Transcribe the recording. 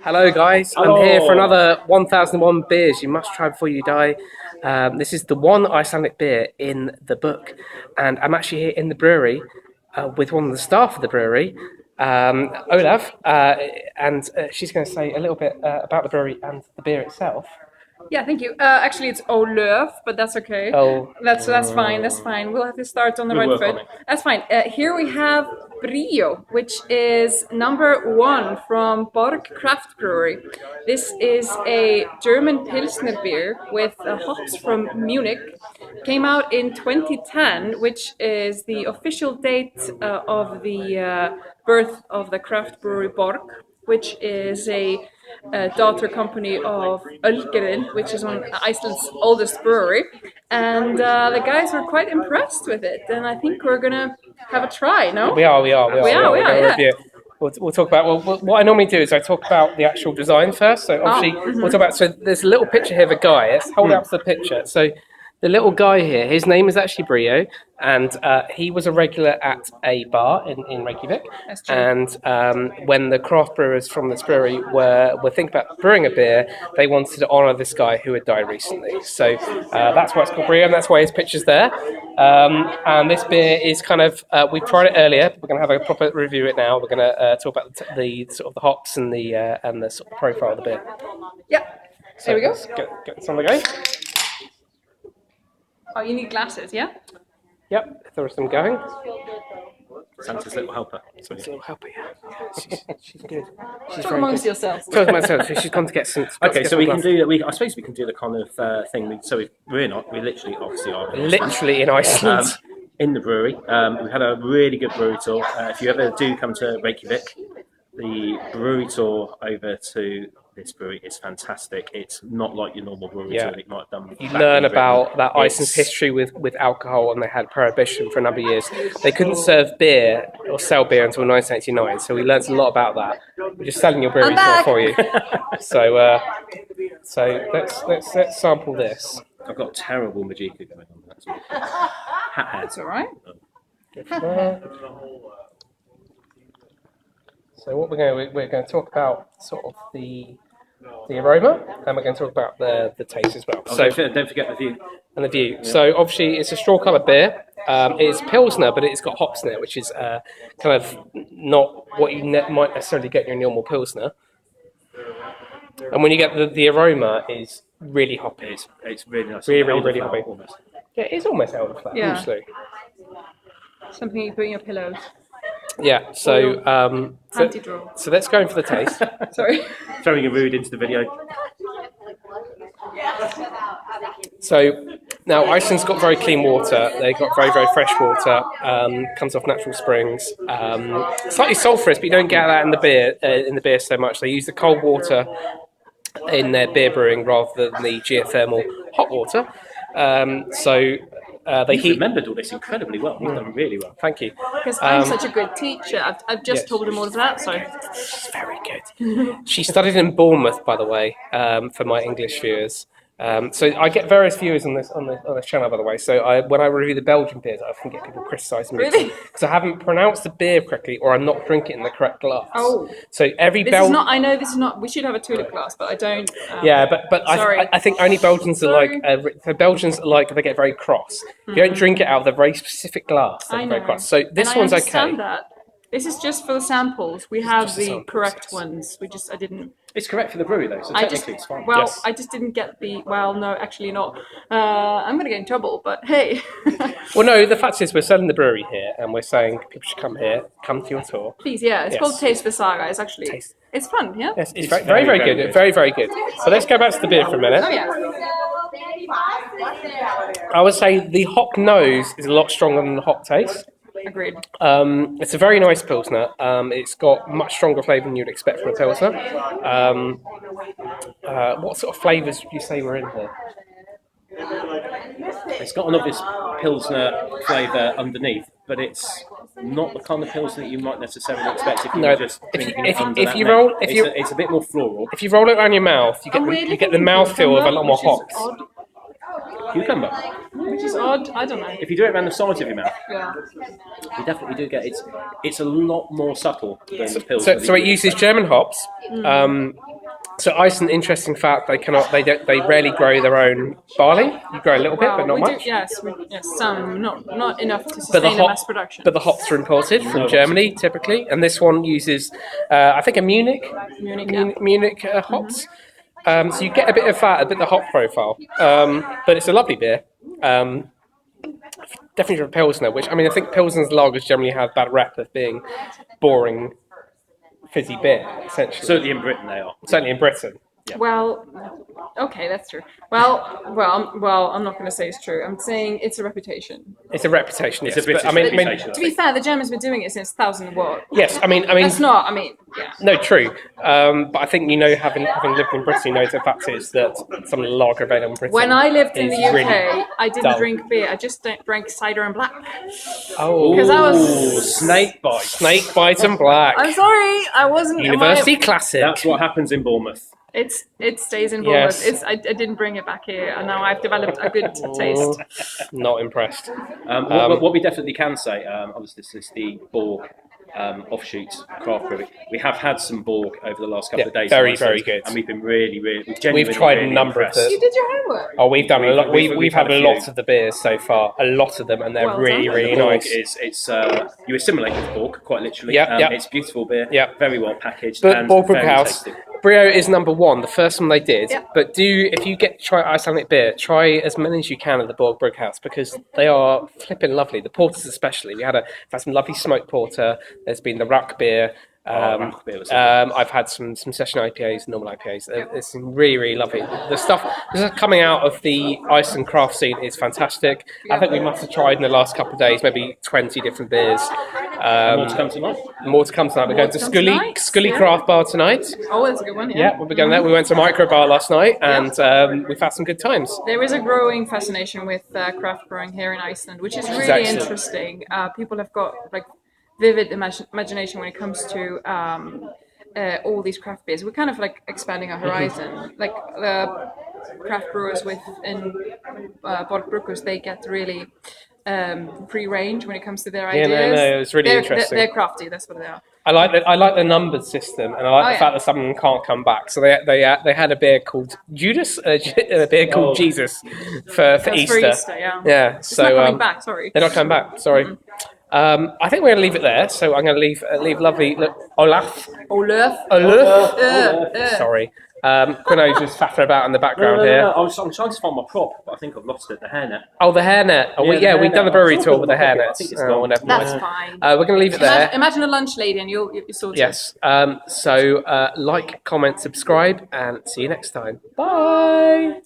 Hello guys, Hello. I'm here for another 1001 beers you must try before you die. This is the one Icelandic beer in the book, and I'm actually here in the brewery with one of the staff of the brewery, Olaf, and she's going to say a little bit about the brewery and the beer itself. Yeah, thank you. Actually, it's Olöf, but that's okay. Oh. That's fine. That's fine. We'll have to start on the We'll right work foot. on it. That's fine. Here we have Bríó, which is #1 from Borg Craft Brewery. This is a German Pilsner beer with hops from Munich. Came out in 2010, which is the official date of the birth of the craft brewery Borg, which is a daughter company of Ölgerðin, which is one of Iceland's oldest brewery. And the guys were quite impressed with it, and I think we're gonna have a try. No, We are. We are, We're going to yeah. review it. We'll talk about, well, what I normally do is I talk about the actual design first. So obviously, we'll talk about, so there's a little picture here of a guy. Let's hold up to the picture. So the little guy here, his name is actually Bríó, and he was a regular at a bar in Reykjavik. That's true. And when the craft brewers from this brewery were thinking about brewing a beer, they wanted to honour this guy who had died recently. So that's why it's called Bríó, and that's why his picture's there. And this beer is kind of, we tried it earlier. We're going to have a proper review of it now. We're going to talk about the sort of the hops and the sort of profile of the beer. Yeah. So There we go. let's get this on the go. Oh, you need glasses, yeah? Yep, there are some going. Santa's little helper. So it's a little helper, yeah. She's good. She's Talk very amongst good. yourselves. Talk amongst herself. She's gone to get some. Okay, so we can do that. I suppose we can do the kind of thing. We literally, obviously, are in Iceland. Literally in Iceland. In the brewery. We had a really good brewery tour. If you ever do come to Reykjavik, the brewery tour over to this brewery is fantastic. It's not like your normal brewery tour that you might have done. You back learn in about Britain. that Iceland's history with alcohol, and they had prohibition for a number of years. They couldn't serve beer or sell beer until 1989, so we learned a lot about that. We're just selling your brewery tour for you. So let's sample this. I've got a terrible Majika going on. That's all. That's all right. So what we're going to talk about sort of the aroma, and we're going to talk about the taste as well. Oh, So don't forget the view. and the view. So obviously it's a straw-coloured beer. It's Pilsner, but it's got hops in it, which is kind of not what you might necessarily get in your normal Pilsner. And when you get the aroma is really hoppy. It's really nice. Really hoppy. Almost. Yeah, it is almost elderflower, Yeah. actually. Something you put in your pillows. Yeah, so Panty drawer. so let's go in for the taste. Sorry. Throwing a rude into the video. So now Iceland's got very clean water. They've got very, very fresh water. Comes off natural springs. Slightly sulphurous, but you don't get that in the beer so much. They use the cold water in their beer brewing rather than the geothermal hot water. They You've heat. remembered all this incredibly well. You've done really well. Thank you. Because I'm such a good teacher. I've just yes. told them all of that, so. She's very good. She studied in Bournemouth, by the way, for my English viewers. So I get various viewers on this channel, by the way. So when I review the Belgian beers, I often get people criticising me Really? because I haven't pronounced the beer correctly, or I'm not drinking it in the correct glass. Oh. So every This is not, I know this is not, we should have a tulip glass, but I don't. Yeah, but sorry. I think only Belgians are like, Sorry. so Belgians are like, they get very cross. If you don't drink it out of the very specific glass, they're I very know. cross. So this And one's I okay. understand that. This is just for the samples. We have just the the samples, correct yes. ones. I didn't. It's correct for the brewery though, so technically it's fine. Well, Yes. I just didn't get no, actually not. I'm going to get in trouble, but hey. Well, no, the fact is we're selling the brewery here, and we're saying people should come here, come to your tour. Please, yeah, it's Yes. called Taste for Saga. It's actually, Taste. it's fun, yeah? Yes, it's It's very, very, very, good. very good. Very, very good. So let's go back to the beer for a minute. Oh, yeah. I would say the hop nose is a lot stronger than the hop taste. Agreed. It's a very nice Pilsner. It's got much stronger flavour than you'd expect from a Pilsner. What sort of flavours would you say were in here? It's got an obvious Pilsner flavour underneath, but it's not the kind of Pilsner that you might necessarily expect if you No, were just if you- drinking if it you- under if that you neck. roll- if you- It's a bit more floral. If you roll it around your mouth, you get I'm weirdly the thinking mouthfeel of a lot more which is hops. odd. cucumber. which is odd. I don't know. If you do it around the sides of your mouth, Yeah. you definitely do get it's a lot more subtle than the pills. So it uses German hops. So Iceland, interesting fact, they rarely grow their own barley. You grow a little bit, but not we much. Do, yes, some, not enough to sustain a mass production. But the hops are imported from Germany typically, and this one uses, I think, a Munich hops. So you get a bit of that, a bit of the hop profile, but it's a lovely beer. Definitely for Pilsner, which I think Pilsner's lagers generally have that rep of being boring, fizzy beer, essentially. Certainly in Britain they are. Certainly in Britain. Yeah. Well, okay, that's true. Well, I'm not going to say it's true. I'm saying it's a reputation. It's a reputation. It's yes, a British but, reputation. To be fair, the Germans have been doing it since 1000 what? Yes, That's not. Yeah. No, true. But I think having lived in Britain, you know the fact is that some lager available in Britain. When I lived in the UK, really I didn't drink beer. I just drank cider and black. Oh, because I was snake bite and black. I'm sorry, I wasn't. University classic. That's what happens in Bournemouth. It stays in Bournemouth. Yes. I didn't bring it back here, and now I've developed a good taste. Not impressed. What we definitely can say, obviously, this is the Borg offshoot craft brewery. We have had some Borg over the last couple of days. Very, very good. And we've been really, we've tried a number of them. You did your homework. Oh, we've done a lot. We've had a lot of the beers so far. A lot of them, and they're really nice. You assimilate with Borg quite literally. It's beautiful beer. Yeah. Very well packaged. But and Borg very Brewhouse. tasty. Bríó is number one, the first one they did. Yeah. But if you get to try Icelandic beer, try as many as you can at the Borg Brewhouse because they are flipping lovely. The porters especially. We've had some lovely smoked porter. There's been the Ruck beer. I've had some session IPAs, normal IPAs. It's really lovely. The stuff coming out of the Iceland craft scene is fantastic. I think we must have tried in the last couple of days maybe 20 different beers. More to come tonight. We're going to Scully Craft Bar tonight. Oh, that's a good one. Yeah, we'll be going there. We went to Micro Bar last night and we've had some good times. There is a growing fascination with craft brewing here in Iceland, which is really interesting. People have got vivid imagination when it comes to all these craft beers. We're kind of expanding our horizon. Like the craft brewers within Borgbrukus, they get really free range when it comes to their ideas. It's really interesting. They're crafty. That's what they are. I like the numbered system, and I like the fact that some of them can't come back. So they had a beer called Judas, a beer called Jesus for Easter. For Easter, yeah. Yeah. It's not coming back. Sorry. They're not coming back. Sorry. I think we're going to leave it there. So I'm going to leave lovely Olaf. Sorry. Quino's just faffing about in the background here. No. I'm trying to find my prop, but I think I've lost it. The hairnet. Oh, the hairnet. Oh, we've done the brewery tour with the hairnet. I think it's gone. That's fine. We're going to leave it there. Imagine a lunch lady, and you'll sort it. Yes. So like, comment, subscribe, and see you next time. Bye.